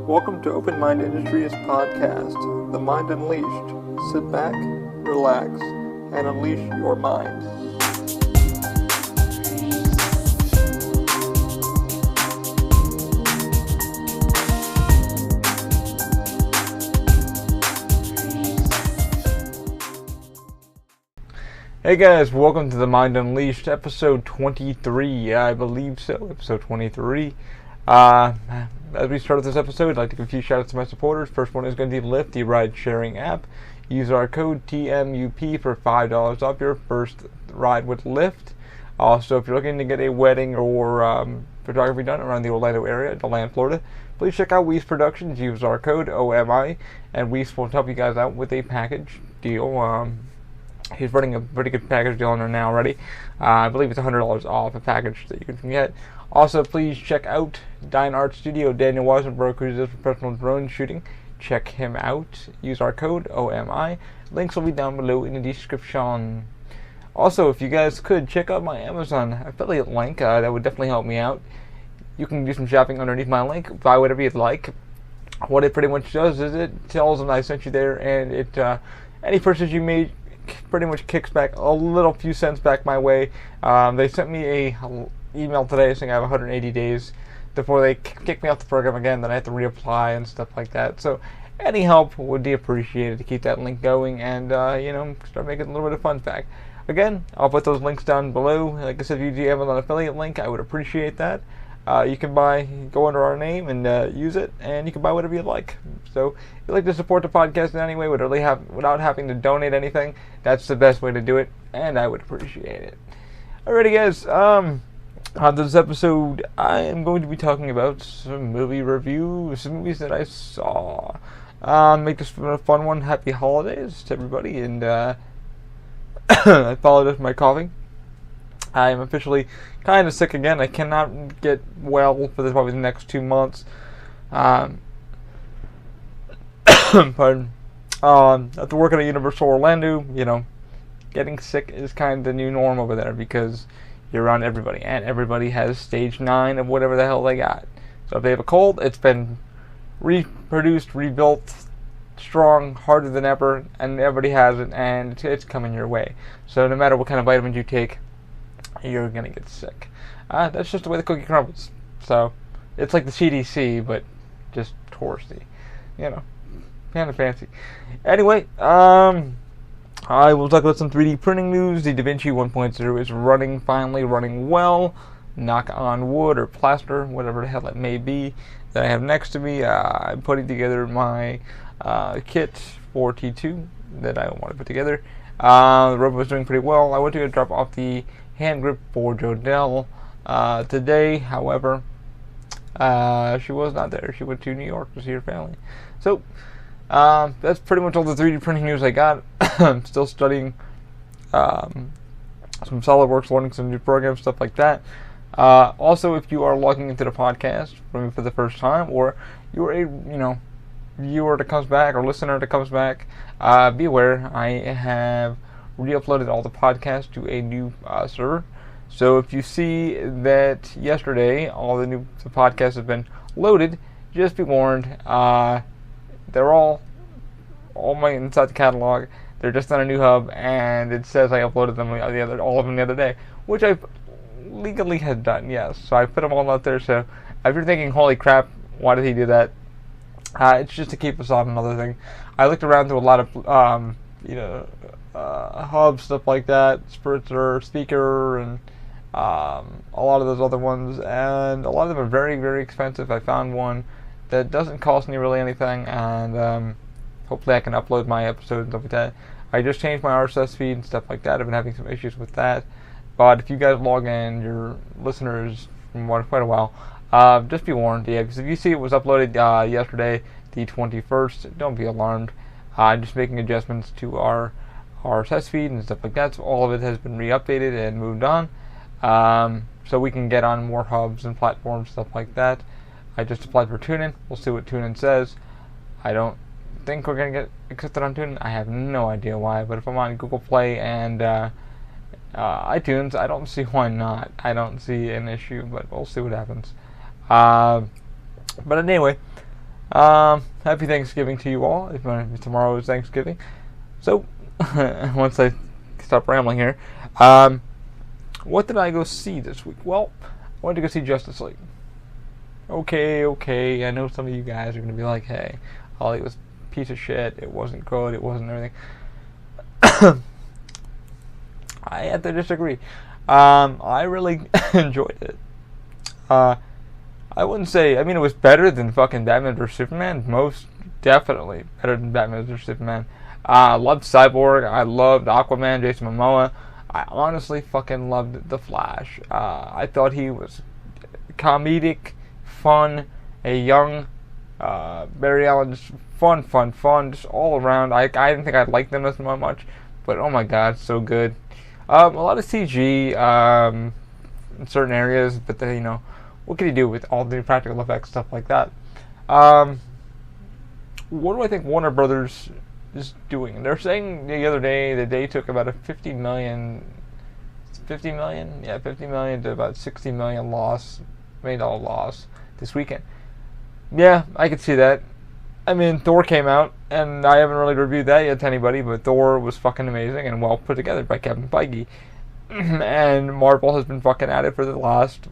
Welcome to Open Mind Industries Podcast, The Mind Unleashed. Sit back, relax, and unleash your mind. Hey guys, welcome to The Mind Unleashed, episode 23, I believe so, episode 23. As we start this episode, I'd like to give a few shout outs to my supporters. First one is going to be Lyft, the ride sharing app. Use our code TMUP for $5 off your first ride with Lyft. Also, if you're looking to get a wedding or photography done around the Orlando area, DeLand, Florida, please check out Weiss Productions. Use our code OMI, and Weiss will help you guys out with a package deal. He's running a pretty good package deal on there now already. I believe it's $100 off a package that you can get. Also, please check out Dine Art Studio, Daniel Wieselberg, who does professional drone shooting. Check him out. Use our code OMI. Links will be down below in the description. Also, if you guys could, check out my Amazon affiliate link. That would definitely help me out. You can do some shopping underneath my link. Buy whatever you'd like. What it pretty much does is it tells them I sent you there, and it any purchase you made pretty much kicks back a little few cents back my way. They sent me a email today saying I have 180 days before they kick me off the program again, then I have to reapply and stuff like that. So any help would be appreciated to keep that link going and start making a little bit of fun back. Again, I'll put those links down below. Like I said, if you do have an affiliate link, I would appreciate that. You can go under our name and use it, and you can buy whatever you'd like. So if you'd like to support the podcast in any way without having to donate anything, that's the best way to do it, and I would appreciate it. Alrighty guys, on this episode, I am going to be talking about some movie reviews, some movies that I saw. Make this a fun one. Happy holidays to everybody, and I apologize for my coughing. I am officially kind of sick again. I cannot get well for probably the next 2 months. Pardon. After working at Universal Orlando, getting sick is kind of the new norm over there because you're around everybody, and everybody has stage 9 of whatever the hell they got. So if they have a cold, it's been reproduced, rebuilt, strong, harder than ever, and everybody has it, and it's coming your way. So no matter what kind of vitamins you take, you're gonna get sick. That's just the way the cookie crumbles. So it's like the CDC, but just touristy, kind of fancy. Anyway, I will talk about some 3D printing news. The DaVinci 1.0 is finally running well. Knock on wood or plaster, whatever the hell it may be that I have next to me. I'm putting together my kit for T2 that I want to put together. The robot was doing pretty well. I went to go drop off the hand grip for Jodelle today. However, she was not there. She went to New York to see her family. So that's pretty much all the 3D printing news I got. I'm still studying some SolidWorks, learning some new programs, stuff like that. Also, if you are logging into the podcast for the first time, or you are a viewer that comes back or listener that comes back, be aware I have re-uploaded all the podcasts to a new server. So if you see that yesterday all the podcasts have been loaded, just be warned. They're all inside the catalog. They're just on a new hub, and it says I uploaded them all of them the other day, which I legally had done. Yes, so I put them all out there. So if you're thinking, "Holy crap, why did he do that?" It's just to keep us on another thing. I looked around through a lot of hubs, stuff like that, Spritzer, Speaker, and a lot of those other ones, and a lot of them are very, very expensive. I found one that doesn't cost me really anything, and hopefully I can upload my episodes and stuff like that. I just changed my RSS feed and stuff like that. I've been having some issues with that, but if you guys log in, your listeners from quite a while, just be warned, because if you see it was uploaded yesterday, the 21st, don't be alarmed. I'm just making adjustments to our RSS feed and stuff like that, so all of it has been re-updated and moved on, so we can get on more hubs and platforms, stuff like that. I just applied for TuneIn. We'll see what TuneIn says. I don't think we're going to get accepted on TuneIn. I have no idea why, but if I'm on Google Play and iTunes, I don't see why not. I don't see an issue, but we'll see what happens. But anyway, Happy Thanksgiving to you all. If tomorrow is Thanksgiving. So, once I stop rambling here, what did I go see this week? Well, I went to go see Justice League. Okay. I know some of you guys are going to be like, hey, Ollie was a piece of shit. It wasn't good. It wasn't everything. I have to disagree. I really enjoyed it. I wouldn't say, it was better than fucking Batman vs. Superman. Most definitely better than Batman vs. Superman. I loved Cyborg. I loved Aquaman, Jason Momoa. I honestly fucking loved The Flash. I thought he was comedic, fun, a young Barry Allen, just fun, just all around. I didn't think I'd like them as much, but oh my god, so good. A lot of CG in certain areas, but then, what can you do with all the practical effects, stuff like that? What do I think Warner Brothers is doing? They're saying the other day that they took about a 50 million to about $60 million loss this weekend. Yeah, I could see that. Thor came out, and I haven't really reviewed that yet to anybody, but Thor was fucking amazing and well put together by Kevin Feige. And Marvel has been fucking at it for the last,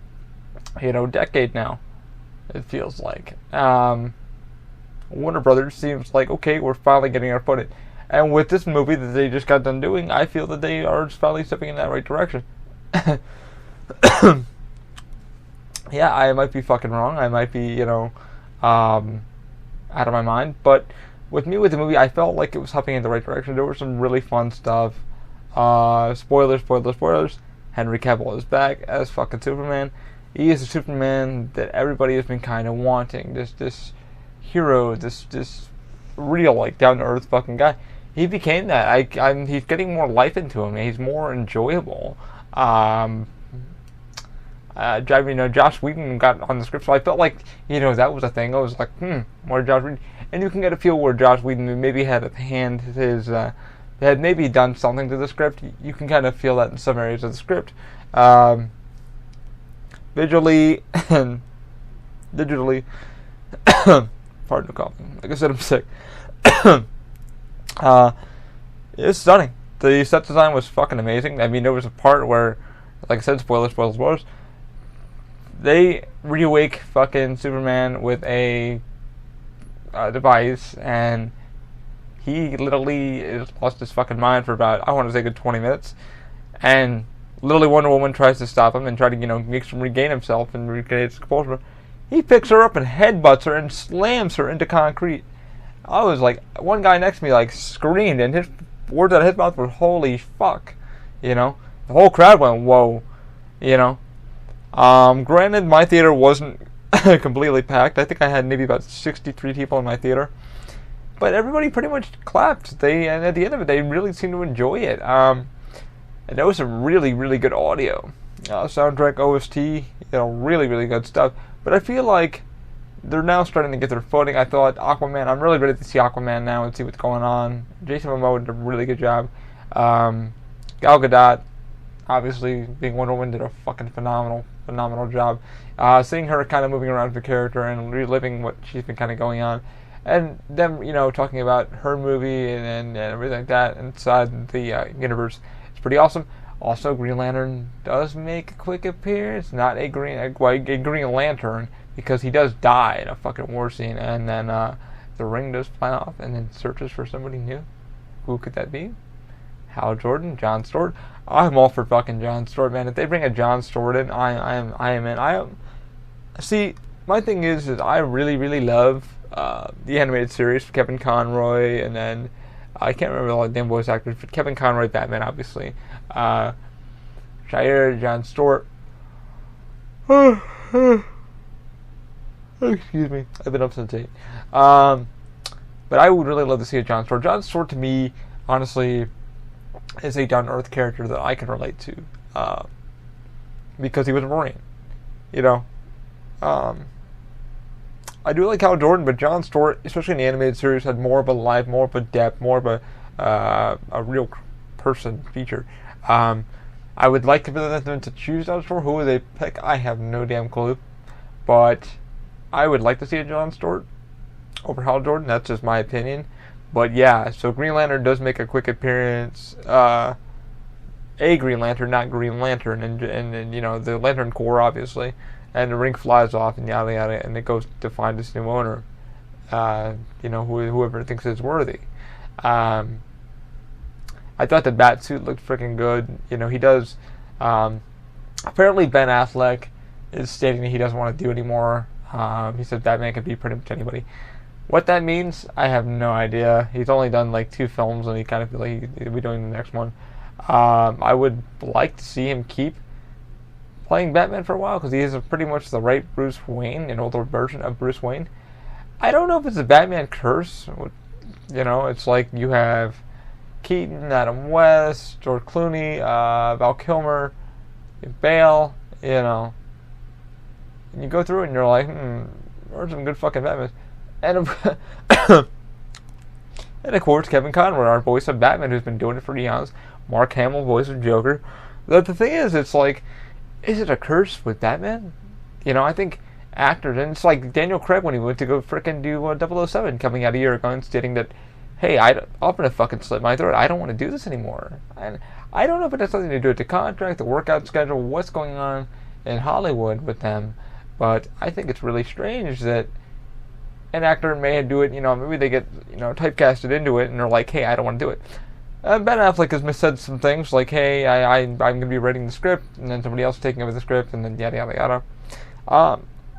decade now, it feels like. Warner Brothers seems like, okay, we're finally getting our footing. And with this movie that they just got done doing, I feel that they are finally stepping in that right direction. Yeah, I might be fucking wrong. I might be, out of my mind. But with the movie, I felt like it was hopping in the right direction. There was some really fun stuff. Spoilers. Henry Cavill is back as fucking Superman. He is the Superman that everybody has been kind of wanting. This hero, this real, like, down-to-earth fucking guy. He became that. He's getting more life into him. He's more enjoyable. Josh Whedon got on the script, so I felt like, that was a thing. I was like, more Josh Whedon. And you can get a feel where Josh Whedon maybe had a hand, had maybe done something to the script. You can kind of feel that in some areas of the script. Visually and digitally. Pardon the coughing. Like I said, I'm sick. It's stunning. The set design was fucking amazing. There was a part where, like I said, spoilers. They reawake fucking Superman with a device, and he literally lost his fucking mind for about, I want to say, a good 20 minutes. And literally Wonder Woman tries to stop him and try to, makes him regain himself and regain his composure. He picks her up and headbutts her and slams her into concrete. I was like, one guy next to me screamed, and his words out of his mouth were, holy fuck. The whole crowd went, whoa. Granted, my theater wasn't completely packed. I think I had maybe about 63 people in my theater. But everybody pretty much clapped. And at the end of it, they really seemed to enjoy it. And there was some really, really good audio. Soundtrack, OST, really, really good stuff. But I feel like they're now starting to get their footing. I thought Aquaman, I'm really ready to see Aquaman now and see what's going on. Jason Momoa did a really good job. Gal Gadot, obviously, being Wonder Woman, did a fucking phenomenal job. Seeing her kind of moving around the character and reliving what she's been kind of going on. And them, talking about her movie and everything like that inside the universe. It's pretty awesome. Also, Green Lantern does make a quick appearance. Not a Green Lantern, because he does die in a fucking war scene. And then the ring does fly off and then searches for somebody new. Who could that be? Hal Jordan, John Stewart. I'm all for fucking John Stewart, man. If they bring a John Stewart in, I am in. See, my thing is I really, really love the animated series, Kevin Conroy, and then I can't remember all the damn voice actors, but Kevin Conroy, Batman, obviously. Shire, John Stewart. Excuse me, I've been up since 8. But I would really love to see a John Stewart. John Stewart, to me, honestly, is a down-to-earth character that I can relate to. Because he was a Marine. I do like Hal Jordan, but John Stewart, especially in the animated series, had more of a life, more of a depth, more of a real person feature. I would like for them to choose John Stewart. Who would they pick? I have no damn clue. But I would like to see a John Stewart. over Hal Jordan. That's just my opinion. But yeah, so Green Lantern does make a quick appearance. A Green Lantern, not Green Lantern, and you know, the Lantern Corps, obviously. And the ring flies off, and yada yada, and it goes to find its new owner. You know, whoever thinks it's worthy. I thought the bat suit looked freaking good. You know, he does. Apparently, Ben Affleck is stating that he doesn't want to do anymore. He said Batman could be pretty much anybody. What that means, I have no idea. He's only done like 2 films, and he kind of feels like he'll be doing the next one. I would like to see him keep playing Batman for a while, because he is pretty much the right Bruce Wayne, an older version of Bruce Wayne. I don't know if it's a Batman curse. You know, it's like you have Keaton, Adam West, George Clooney, Val Kilmer, Bale, you know. And you go through it and you're like, there's some good fucking Batmans. And and of course, Kevin Conroy, our voice of Batman, who's been doing it for eons. Mark Hamill, voice of Joker. But the thing is, it's like, is it a curse with Batman? You know, I think actors, and it's like Daniel Craig when he went to go frickin' do 007 coming out a year ago and stating that, hey, I'm gonna fucking slit my throat. I don't want to do this anymore. And I don't know if it has something to do with the contract, the workout schedule, what's going on in Hollywood with them, but I think it's really strange that an actor may do it, you know, maybe they get, you know, typecasted into it and they're like, hey, I don't want to do it. Ben Affleck has said some things like, hey, I'm going to be writing the script, and then somebody else taking over the script, and then yada, yada, yada.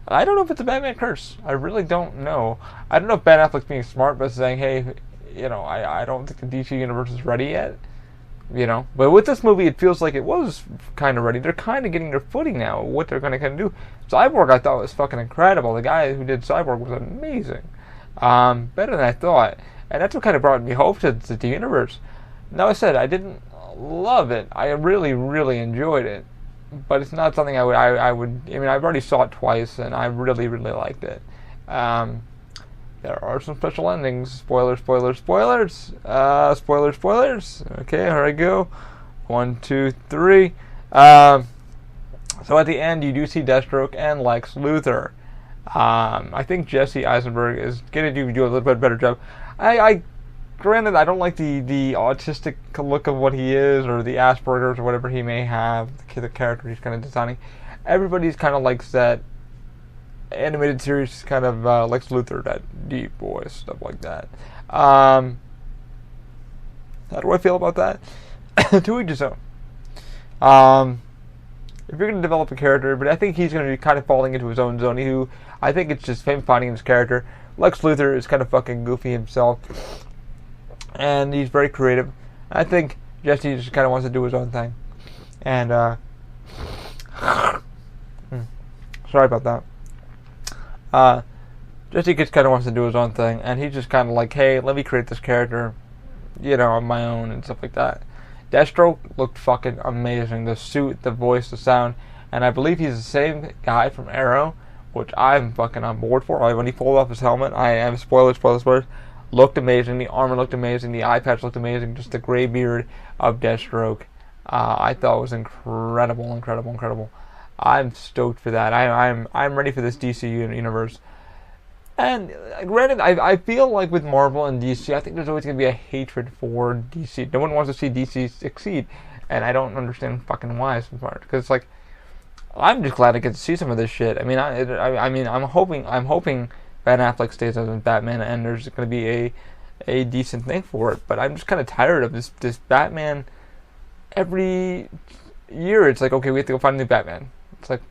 I don't know if it's a Batman curse. I really don't know. I don't know if Ben Affleck's being smart by saying, hey, you know, I don't think the DC universe is ready yet. You know, but with this movie, it feels like it was kind of ready. They're kind of getting their footing now, what they're going to kind of do. Cyborg, I thought, was fucking incredible. The guy who did Cyborg was amazing. Better than I thought. And that's what kind of brought me hope to the universe. Now, I said, I didn't love it. I really, really enjoyed it. But it's not something I mean, I've already saw it twice, and I really, really liked it. There are some special endings. Spoilers, spoilers, spoilers. Spoilers, spoilers. Okay, here I go. 1, 2, 3. So at the end, you do see Deathstroke and Lex Luthor. I think Jesse Eisenberg is going to do a little bit better job. Granted, I don't like the autistic look of what he is, or the Asperger's, or whatever he may have, the character he's kind of designing. Everybody's kind of likes that animated series, kind of Lex Luthor, that deep voice, stuff like that. How do I feel about that? To each his own. If you're going to develop a character, but I think he's going to be kind of falling into his own zone. I think it's just him finding his character. Lex Luthor is kind of fucking goofy himself, and he's very creative. I think Jesse just kind of wants to do his own thing. And, sorry about that. Jesse just kind of wants to do his own thing, and he's just kind of like, hey, let me create this character, you know, on my own and stuff like that. Deathstroke looked fucking amazing. The suit, the voice, the sound, and I believe he's the same guy from Arrow, which I'm fucking on board for. When he pulled off his helmet, I am spoilers, looked amazing. The armor looked amazing. The eye patch looked amazing. Just the gray beard of Deathstroke, I thought was incredible. I'm stoked for that. I'm ready for this DC universe. And granted, I feel like with Marvel and DC, I think there's always going to be a hatred for DC. No one wants to see DC succeed, and I don't understand fucking why sometimes. Because it's like, I'm just glad I get to see some of this shit. I mean, I'm hoping Ben Affleck stays as Batman, and there's going to be a decent thing for it. But I'm just kind of tired of this Batman. Every year, it's like, okay, we have to go find a new Batman. It's like,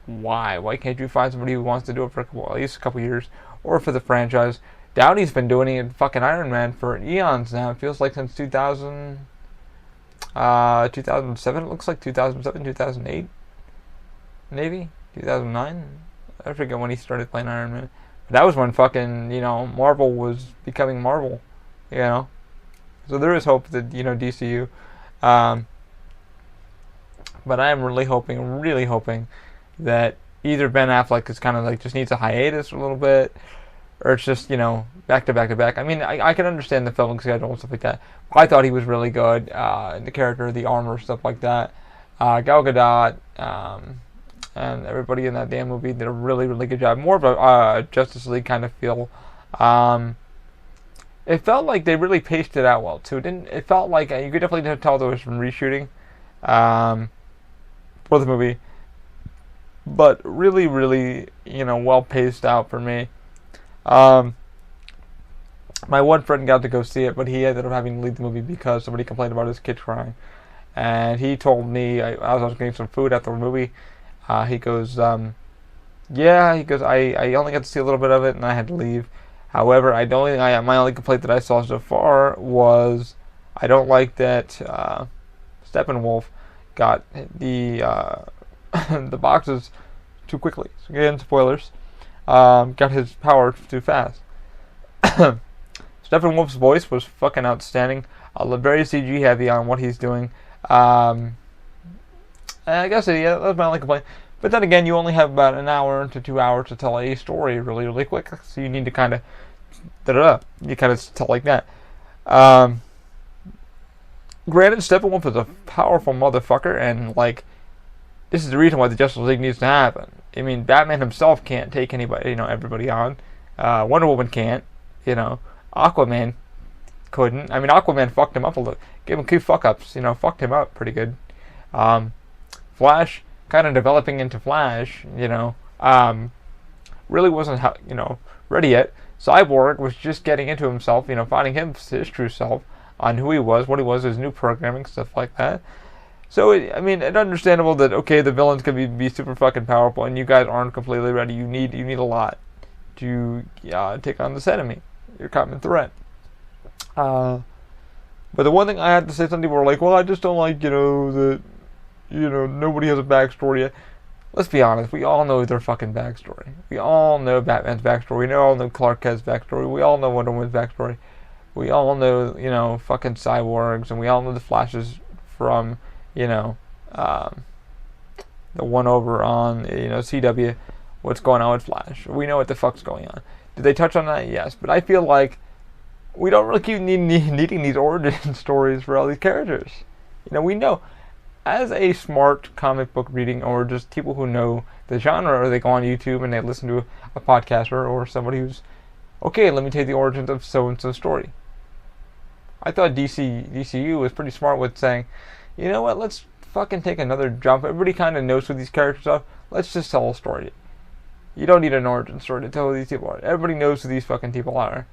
why? Why can't you find somebody who wants to do it for at least a couple years, or for the franchise? Downey's been doing it in fucking Iron Man for eons now. It feels like since 2007. It looks like 2007, 2008, maybe 2009. I forget when he started playing Iron Man. But that was when fucking, you know, Marvel was becoming Marvel, you know. So there is hope that, you know, DCU. But I am really hoping that either Ben Affleck is kind of like just needs a hiatus a little bit, or it's just, you know, back to back. I mean, I can understand the filming schedule and stuff like that. I thought he was really good. The character, the armor, stuff like that. Gal Gadot, and everybody in that damn movie did a really good job. More of a Justice League kind of feel It felt like they really paced it out well too. It felt like you could definitely tell there was some reshooting for the movie, but really, really, well paced out for me. My one friend got to go see it, but he ended up having to leave the movie because somebody complained about his kid crying. And he told me, as I was getting some food after the movie, he goes, I only got to see a little bit of it and I had to leave. However, my only complaint that I saw so far was I don't like that Steppenwolf got the the boxes too quickly. So again, spoilers. Got his power too fast. Steppenwolf's voice was fucking outstanding. Very CG heavy on what he's doing. I guess that was my only complaint. But then again, you only have about an hour to 2 hours to tell a story really, really quick. So you need to kind of tell like that. Granted, Steppenwolf is a powerful motherfucker, and like this is the reason why the Justice League needs to happen. I mean, Batman himself can't take anybody, everybody on. Wonder Woman can't, Aquaman couldn't. I mean, Aquaman fucked him up a little. Gave him two fuck-ups, fucked him up pretty good. Flash, kind of developing into Flash, really wasn't, ready yet. Cyborg was just getting into himself, finding his true self on who he was, what he was, his new programming, stuff like that. So, it's understandable that, okay, the villains can be super fucking powerful, and you guys aren't completely ready. You need a lot to take on this enemy, your common threat. But the one thing I had to say, some people were like, well, I just don't like, that, nobody has a backstory yet. Let's be honest, we all know their fucking backstory. We all know Batman's backstory. We all know Clark Kent's backstory. We all know Wonder Woman's backstory. We all know, fucking cyborgs, and we all know the Flashes from, the one over on, CW, what's going on with Flash. We know what the fuck's going on. Did they touch on that? Yes, but I feel like we don't really keep needing these origin stories for all these characters. We know, as a smart comic book reading, or just people who know the genre, or they go on YouTube and they listen to a podcaster or somebody who's, okay, let me tell you the origins of so-and-so story. I thought DCU was pretty smart with saying, you know what, let's fucking take another jump. Everybody kind of knows who these characters are. Let's just tell a story. You don't need an origin story to tell who these people are. Everybody knows who these fucking people are.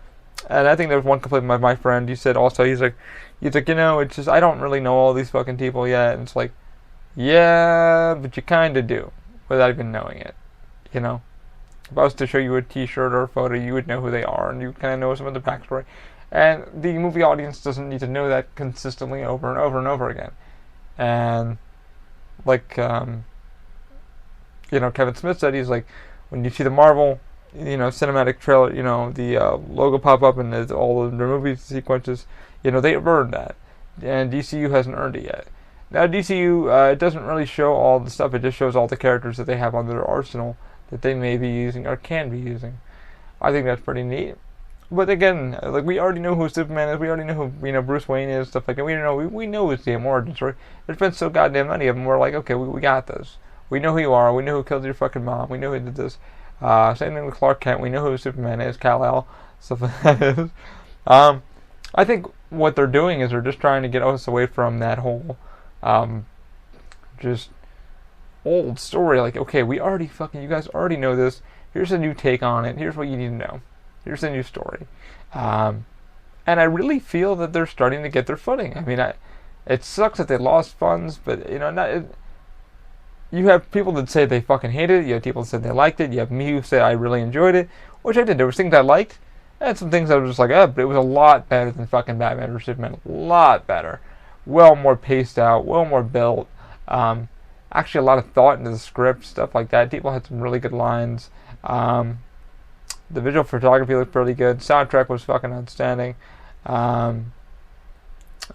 And I think there was one complaint by my friend. He said also, he's like, it's just, I don't really know all these fucking people yet. And it's like, yeah, but you kind of do, without even knowing it. If I was to show you a t-shirt or a photo, you would know who they are, and you kind of know some of the backstory. And the movie audience doesn't need to know that consistently over and over and over again. And, like, Kevin Smith said, he's like, when you see the Marvel, cinematic trailer, the logo pop up and all of the movie sequences, they've earned that. And DCU hasn't earned it yet. Now, DCU, it doesn't really show all the stuff, it just shows all the characters that they have on their arsenal that they may be using or can be using. I think that's pretty neat. But again, like, we already know who Superman is, we already know who, Bruce Wayne is, stuff like that. We know his damn origin story. There's been so goddamn many of them, we're like, okay, we got this. We know who you are, we know who killed your fucking mom, we know who did this. Same thing with Clark Kent, we know who Superman is, Kal-El, stuff like that is. I think what they're doing is they're just trying to get us away from that whole, just old story. Like, okay, you guys already know this, here's a new take on it, here's what you need to know. Here's a new story. And I really feel that they're starting to get their footing. It sucks that they lost funds, but, you have people that say they fucking hated it, you have people that said they liked it, you have me who said I really enjoyed it, which I did. There was things I liked, and some things I was just like, but it was a lot better than fucking Batman vs. Superman. A lot better. Well more paced out, well more built. Actually a lot of thought into the script, stuff like that. People had some really good lines. The visual photography looked pretty good. Soundtrack was fucking outstanding. And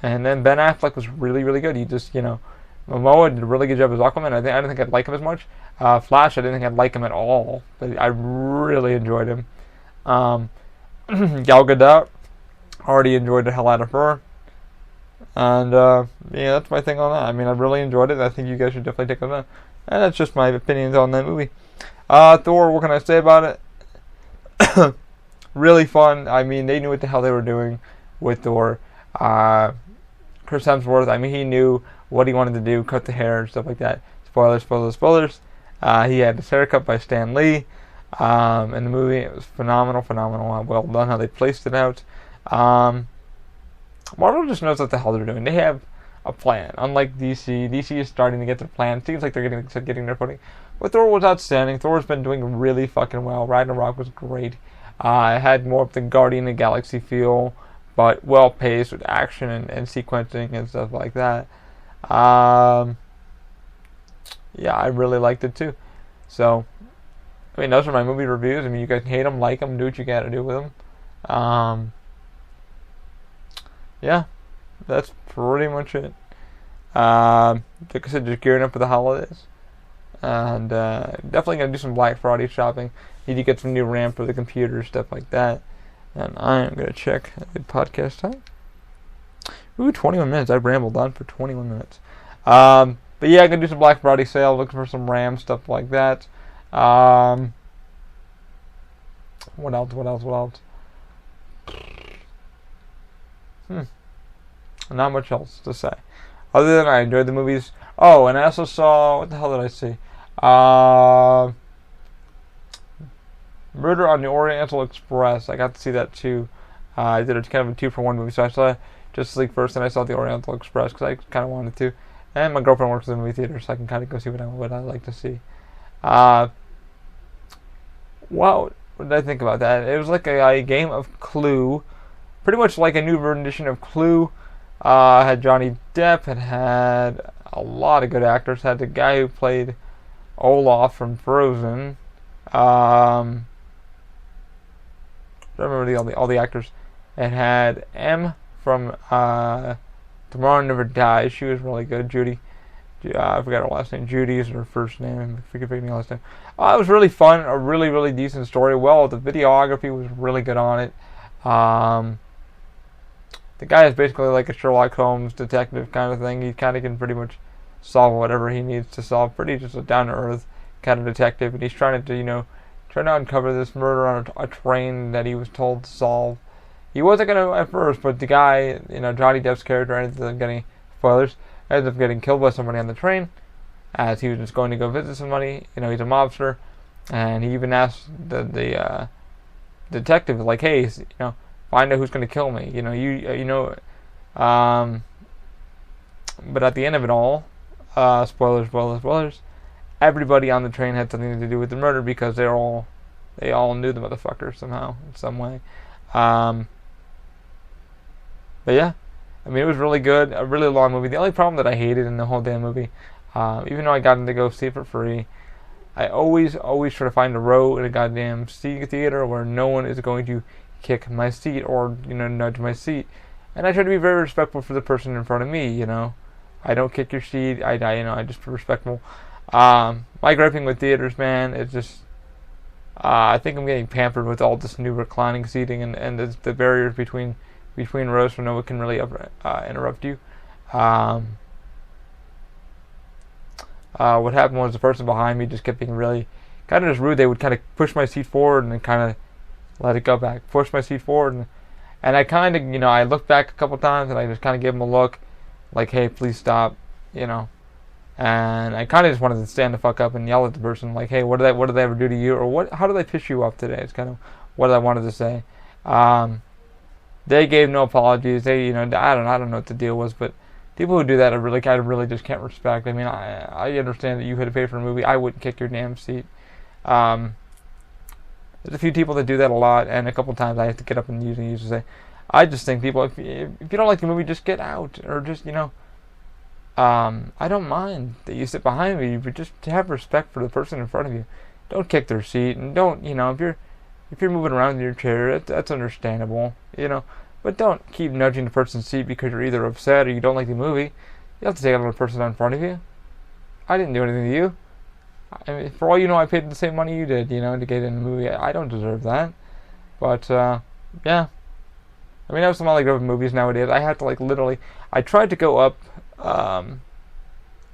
then Ben Affleck was really, really good. He just, Momoa did a really good job as Aquaman. I didn't think I'd like him as much. Flash, I didn't think I'd like him at all. But I really enjoyed him. Gal Gadot, already enjoyed the hell out of her. And, that's my thing on that. I really enjoyed it. I think you guys should definitely take a look. And that's just my opinions on that movie. Thor, what can I say about it? really fun. I mean, they knew what the hell they were doing with Thor. Chris Hemsworth, I mean, he knew what he wanted to do, cut the hair and stuff like that. Spoilers, spoilers, spoilers. He had his hair cut by Stan Lee. In the movie, it was phenomenal, phenomenal. Well done how they placed it out. Marvel just knows what the hell they're doing. They have a plan. Unlike DC, DC is starting to get their plan. It seems like they're getting their footing. But Thor was outstanding. Thor's been doing really fucking well. Ragnarok was great. It had more of the Guardian of the Galaxy feel, but well paced with action and sequencing and stuff like that. Yeah, I really liked it too. So, I mean, those are my movie reviews. I mean, you guys can hate them, like them, do what you gotta do with them. Yeah, that's pretty much it. Like I said, just gearing up for the holidays. And definitely going to do some Black Friday shopping. Need to get some new RAM for the computer, stuff like that. And I am going to check the podcast time. Ooh, 21 minutes. I rambled on for 21 minutes. But yeah, I'm going to do some Black Friday sale, looking for some RAM, stuff like that. What else? Not much else to say. Other than I enjoyed the movies. Oh, and I also saw, what the hell did I see? Murder on the Oriental Express. I got to see that too. I did a kind of a 2-for-1 movie, so I saw Justice League first, and I saw the Oriental Express because I kind of wanted to. And my girlfriend works in the movie theater, so I can kind of go see what I like to see. Wow, what did I think about that? It was like a game of Clue, pretty much like a new rendition of Clue. Had Johnny Depp, it had a lot of good actors. Had the guy who played Olaf from Frozen. I don't remember all the actors. It had M from Tomorrow Never Dies. She was really good. Judy. I forgot her last name. Judy is her first name. I forget her last name. It was really fun. A really, really decent story. Well, the videography was really good on it. The guy is basically like a Sherlock Holmes detective kind of thing. He kind of can pretty much solve whatever he needs to solve. Pretty just a down-to-earth kind of detective. And he's trying to uncover this murder on a train that he was told to solve. He wasn't going to at first, but the guy, Johnny Depp's character ends up getting, spoilers, ends up getting killed by somebody on the train as he was just going to go visit somebody. He's a mobster. And he even asked the detective, like, hey, find out who's going to kill me. But at the end of it all, spoilers, everybody on the train had something to do with the murder because they all knew the motherfucker somehow, in some way. But yeah, I mean, it was really good, a really long movie. The only problem that I hated in the whole damn movie, even though I got to go see it for free, I always try to find a row in a goddamn theater where no one is going to kick my seat or nudge my seat, and I try to be very respectful for the person in front of me. I don't kick your seat. I just be respectful. My griping with theaters, man, is just I think I'm getting pampered with all this new reclining seating and the barriers between rows so no one can really interrupt you. What happened was the person behind me just kept being really kind of just rude. They would kind of push my seat forward and then kind of let it go back. Push my seat forward, and I kind of, I looked back a couple times and I just kind of gave them a look, like, hey, please stop, and I kind of just wanted to stand the fuck up and yell at the person, like, hey, what did they ever do to you, or how did I piss you off today? It's kind of what I wanted to say. They gave no apologies. They, I don't know what the deal was, but people who do that are really kind of really just can't respect. I mean, I understand that you had to pay for a movie. I wouldn't kick your damn seat. There's a few people that do that a lot, and a couple times I have to get up and usually say, I just think people, if you don't like the movie, just get out, or just, I don't mind that you sit behind me, but just to have respect for the person in front of you. Don't kick their seat, and don't, if you're moving around in your chair, that's understandable, but don't keep nudging the person's seat because you're either upset or you don't like the movie. You have to take out the person in front of you. I didn't do anything to you. I mean, for all you know, I paid the same money you did, to get in the movie. I don't deserve that. But, yeah. I mean, I have some other good movies nowadays. I have to, literally, I tried to go up,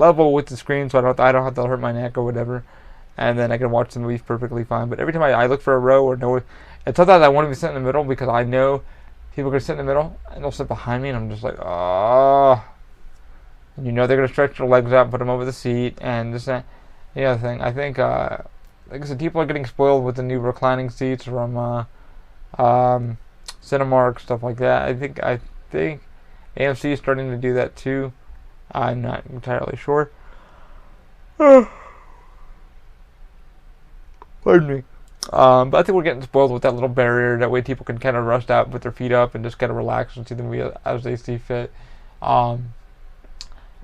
level with the screen so I don't have to hurt my neck or whatever. And then I can watch the movies perfectly fine. But every time I look for a row or And sometimes I want to be sitting in the middle because I know people are going to sit in the middle and they'll sit behind me, and I'm just like, oh. And you know they're going to stretch their legs out, put them over the seat, and this and the other thing. I think, like I said, people are getting spoiled with the new reclining seats from Cinemark, stuff like that. I think AMC is starting to do that too. I'm not entirely sure. Pardon me. But I think we're getting spoiled with that little barrier. That way people can kind of rest out, put their feet up, and just kind of relax and see the movie as they see fit. I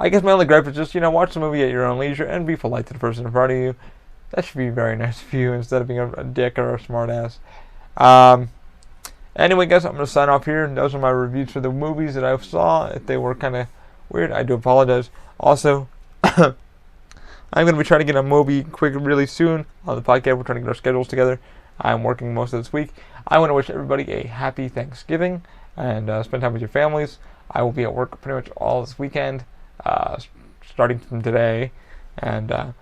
guess my only gripe is just, watch the movie at your own leisure and be polite to the person in front of you. That should be very nice of you instead of being a dick or a smart ass. Anyway, guys, I'm going to sign off here. Those are my reviews for the movies that I saw. If they were kind of weird, I do apologize. Also, I'm going to be trying to get a movie really soon on the podcast. We're trying to get our schedules together. I'm working most of this week. I want to wish everybody a happy Thanksgiving and spend time with your families. I will be at work pretty much all this weekend, starting from today. And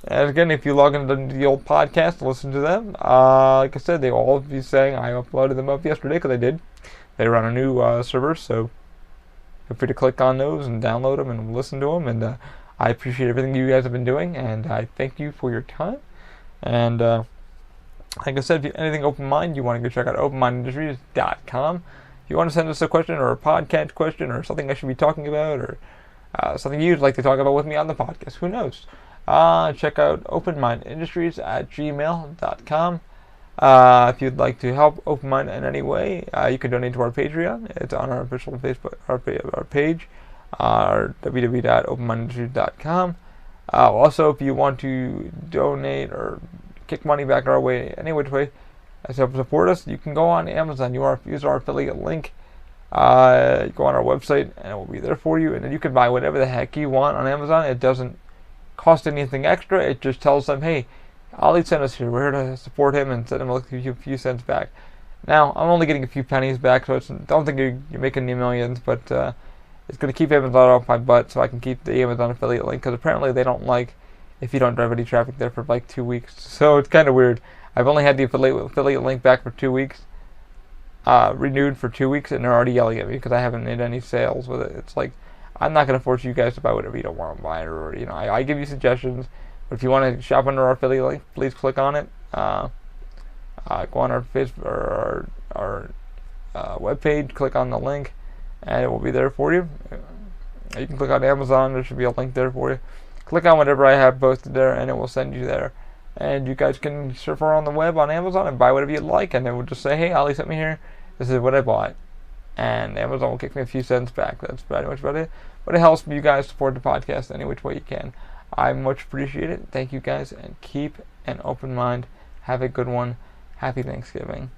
again, if you log into the old podcast, listen to them. Like I said, they will all be saying I uploaded them up yesterday because I did. They were on a new server, so feel free to click on those and download them and listen to them. And I appreciate everything you guys have been doing, and I thank you for your time. And like I said, if you anything open mind, you want to go check out openmindindustries.com. If you want to send us a question or a podcast question or something I should be talking about or something you'd like to talk about with me on the podcast, who knows? Check out openmindindustries@gmail.com. If you'd like to help Open Mind in any way, you can donate to our Patreon. It's on our official Facebook our page, www.openmindindustries.com. Also, if you want to donate or kick money back our way, any which way, to help support us, you can go on Amazon. Use our affiliate link. Go on our website, and it will be there for you. And then you can buy whatever the heck you want on Amazon. It doesn't cost anything extra. It just tells them, hey, Ali sent us here. We're here to support him and send him a few cents back. Now, I'm only getting a few pennies back, so don't think you're making any millions, but it's going to keep Amazon off my butt so I can keep the Amazon affiliate link, because apparently they don't like if you don't drive any traffic there for like 2 weeks. So it's kind of weird. I've only had the affiliate link back for 2 weeks, renewed for 2 weeks, and they're already yelling at me because I haven't made any sales with it. It's like, I'm not going to force you guys to buy whatever you don't want to buy, or I give you suggestions. But if you want to shop under our affiliate link, please click on it. Go on our Facebook or our webpage, click on the link, and it will be there for you. You can click on Amazon. There should be a link there for you. Click on whatever I have posted there, and it will send you there. And you guys can surf around the web on Amazon and buy whatever you like, and it will just say, hey, Ali sent me here. This is what I bought. And Amazon will kick me a few cents back. That's pretty much about it. But it helps you guys support the podcast any which way you can. I much appreciate it. Thank you guys, and keep an open mind. Have a good one. Happy Thanksgiving.